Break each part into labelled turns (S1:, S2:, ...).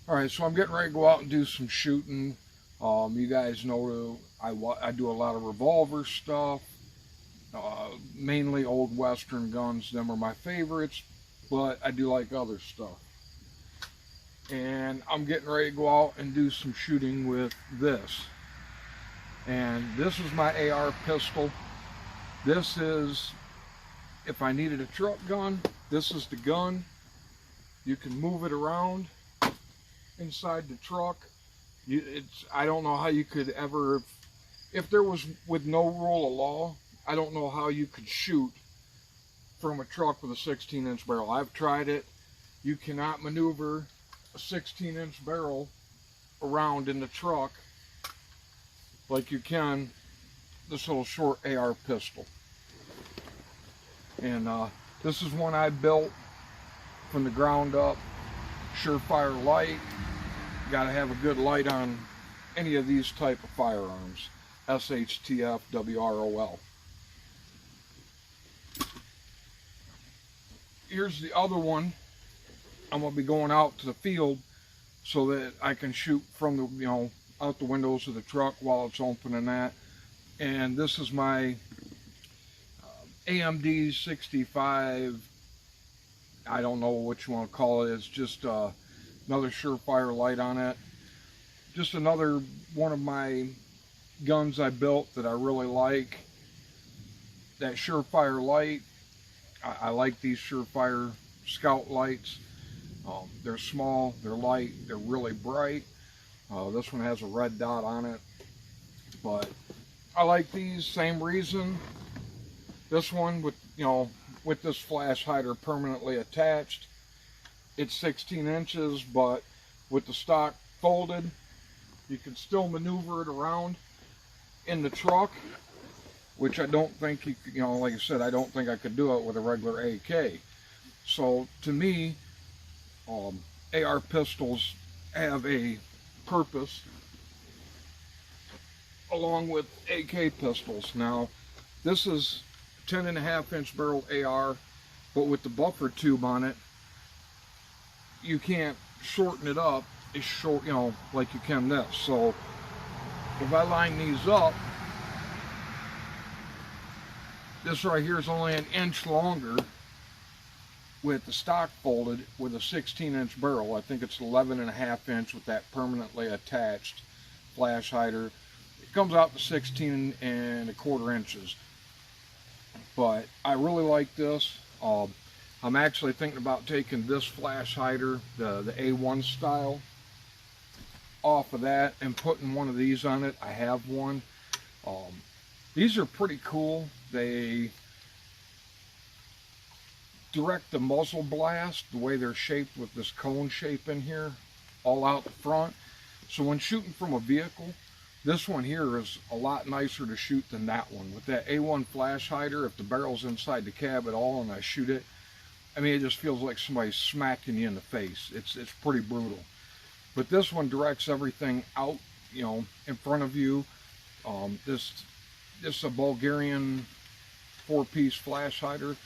S1: Alright, so I'm getting ready to go out and do some shooting. You guys know I do a lot of revolver stuff, mainly old Western guns. Them are my favorites, but I do like other stuff. And I'm getting ready to go out and do some shooting with this. And this is my AR pistol. This is, if I needed a truck gun, this is the gun. You can move it around inside the truck. I don't know how you could ever, if there was with no rule of law, I don't know how you could shoot from a truck with a 16-inch barrel. I've tried it. You cannot maneuver a 16-inch barrel around in the truck like you can this little short AR pistol. And this is one I built from the ground up. Surefire light. Got to have a good light on any of these type of firearms. SHTF WROL. Here's the other one. I'm going to be going out to the field so that I can shoot from the, out the windows of the truck while it's open and that. And this is my AMD 65, I don't know what you want to call it. It's just another Surefire light on it. Just another one of my guns I built that I really like. That Surefire light. I like these Surefire Scout lights. They're small, they're light, they're really bright. This one has a red dot on it. But I like these, same reason. This one with, with this flash hider permanently attached. It's 16 inches, but with the stock folded, you can still maneuver it around in the truck, which I don't think like I said, I don't think I could do it with a regular AK. So to me, AR pistols have a purpose along with AK pistols. Now, this is 10.5-inch barrel AR, but with the buffer tube on it, you can't shorten it up as short, like you can this. So if I line these up, this right here is only an inch longer with the stock folded with a 16-inch barrel. I think it's 11.5-inch with that permanently attached flash hider. It comes out to 16.25 inches. But I really like this. I'm actually thinking about taking this flash hider, the A1 style, off of that and putting one of these on it. I have one. These are pretty cool. They direct the muzzle blast the way they're shaped with this cone shape in here, all out the front. So when shooting from a vehicle, this one here is a lot nicer to shoot than that one. With that A1 flash hider, if the barrel's inside the cab at all and I shoot it, I mean, it just feels like somebody's smacking you in the face. It's pretty brutal. But this one directs everything out, in front of you. This is a Bulgarian 4-piece flash hider.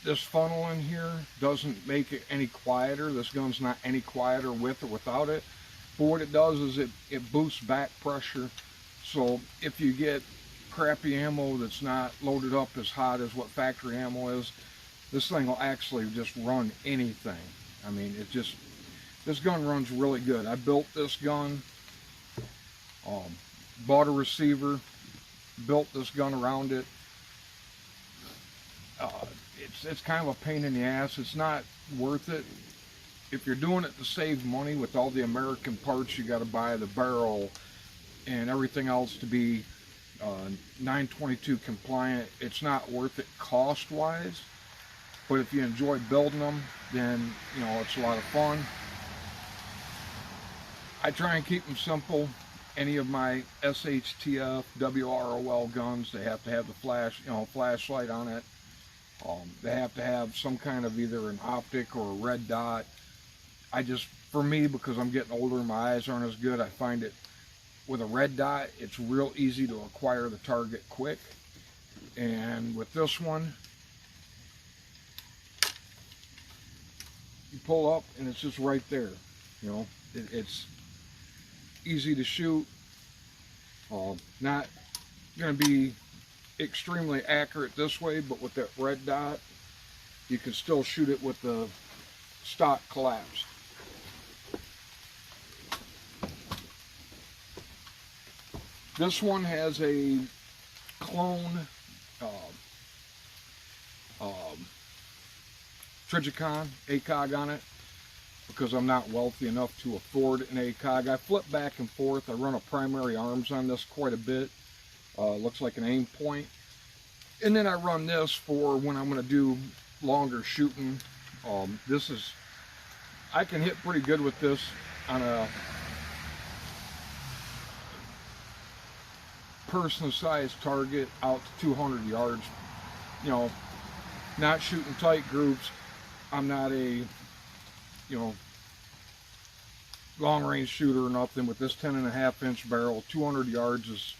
S1: This funnel in here doesn't make it any quieter. This gun's not any quieter with or without it. But what it does is it boosts back pressure. So if you get crappy ammo that's not loaded up as hot as what factory ammo is, this thing will actually just run anything. I mean, this gun runs really good. I built this gun, bought a receiver, built this gun around it. It's kind of a pain in the ass. It's not worth it. If you're doing it to save money with all the American parts you got to buy, the barrel and everything else to be 922 compliant, it's not worth it cost-wise. But if you enjoy building them, then it's a lot of fun. I try and keep them simple. Any of my SHTF, WROL guns, they have to have the flashlight on it. They have to have some kind of either an optic or a red dot. For me, because I'm getting older and my eyes aren't as good, I find it with a red dot, it's real easy to acquire the target quick. And with this one, you pull up and it's just right there. You know, it's easy to shoot. Not going to be extremely accurate this way, but with that red dot, you can still shoot it with the stock collapsed. This one has a clone Trigicon ACOG on it, because I'm not wealthy enough to afford an ACOG. I flip back and forth. I run a primary arms on this quite a bit. Looks like an aim point. And then I run this for when I'm going to do longer shooting. This is, I can hit pretty good with this on a person-sized target out to 200 yards. You know, not shooting tight groups. I'm not a, you know, long-range shooter or nothing. With this 10.5-inch barrel, 200 yards is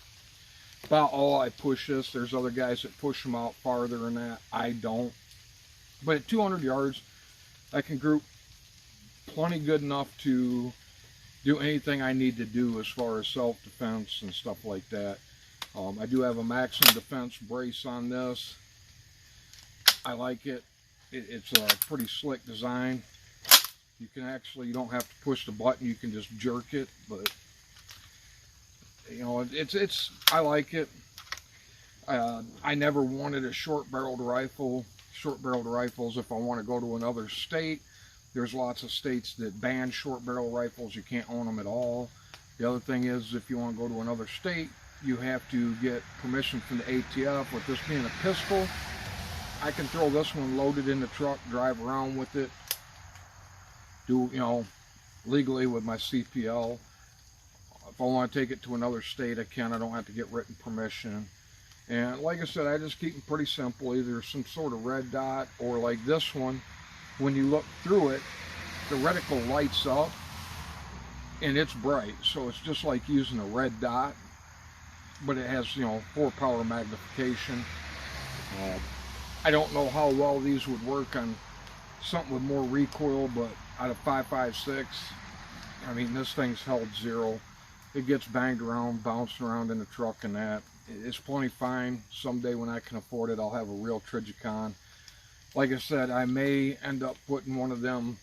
S1: about all I push this. There's other guys that push them out farther than that. I don't. But at 200 yards, I can group plenty good enough to do anything I need to do as far as self-defense and stuff like that. I do have a maximum defense brace on this. I like it. It's a pretty slick design. You can actually, you don't have to push the button, you can just jerk it, but you know, I like it. I never wanted a short-barreled rifle. Short-barreled rifles, if I want to go to another state, there's lots of states that ban short-barrel rifles. You can't own them at all. The other thing is, if you want to go to another state, you have to get permission from the ATF. With this being a pistol, I can throw this one loaded in the truck, drive around with it, do, you know, legally with my CPL. If I want to take it to another state, I can. I don't have to get written permission. And like I said, I just keep them pretty simple. Either some sort of red dot, or like this one, when you look through it, the reticle lights up and it's bright. So it's just like using a red dot, but it has, you know, 4-power magnification. I don't know how well these would work on something with more recoil, but out of 5.56, I mean, this thing's held zero. It gets banged around, bouncing around in the truck and that. It's plenty fine. Someday when I can afford it, I'll have a real Trigicon. Like I said, I may end up putting one of them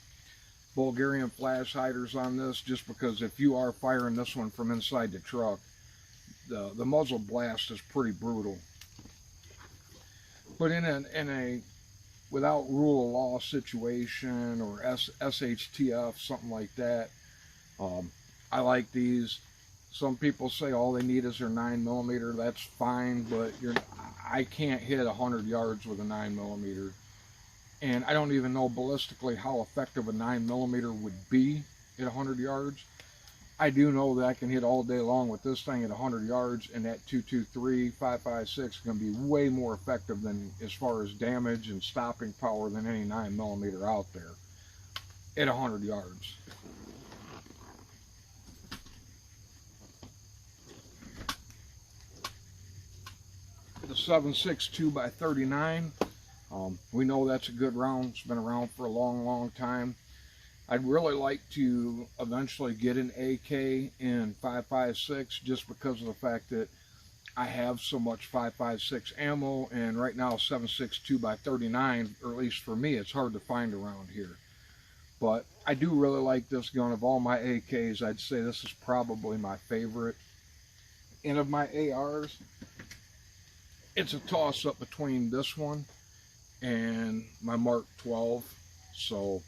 S1: Bulgarian flash hiders on this, just because if you are firing this one from inside the truck, the muzzle blast is pretty brutal. But in a without rule of law situation, or SHTF, something like that, I like these. Some people say all they need is their 9mm. That's fine, but I can't hit 100 yards with a 9mm. And I don't even know ballistically how effective a 9mm would be at 100 yards. I do know that I can hit all day long with this thing at 100 yards, and that 223, 5.56 is going to be way more effective than, as far as damage and stopping power, than any 9mm out there at 100 yards. The 7.62 by 39. We know that's a good round. It's been around for a long time. I'd really like to eventually get an AK in 5.56, just because of the fact that I have so much 5.56 ammo, and right now 7.62 by 39, or at least for me, it's hard to find around here. But I do really like this gun. Of all my AKs, I'd say this is probably my favorite. And of my ARs, it's a toss-up between this one and my Mark 12. So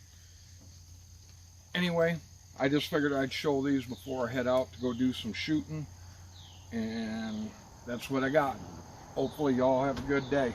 S1: anyway, I just figured I'd show these before I head out to go do some shooting, and that's what I got. Hopefully y'all have a good day.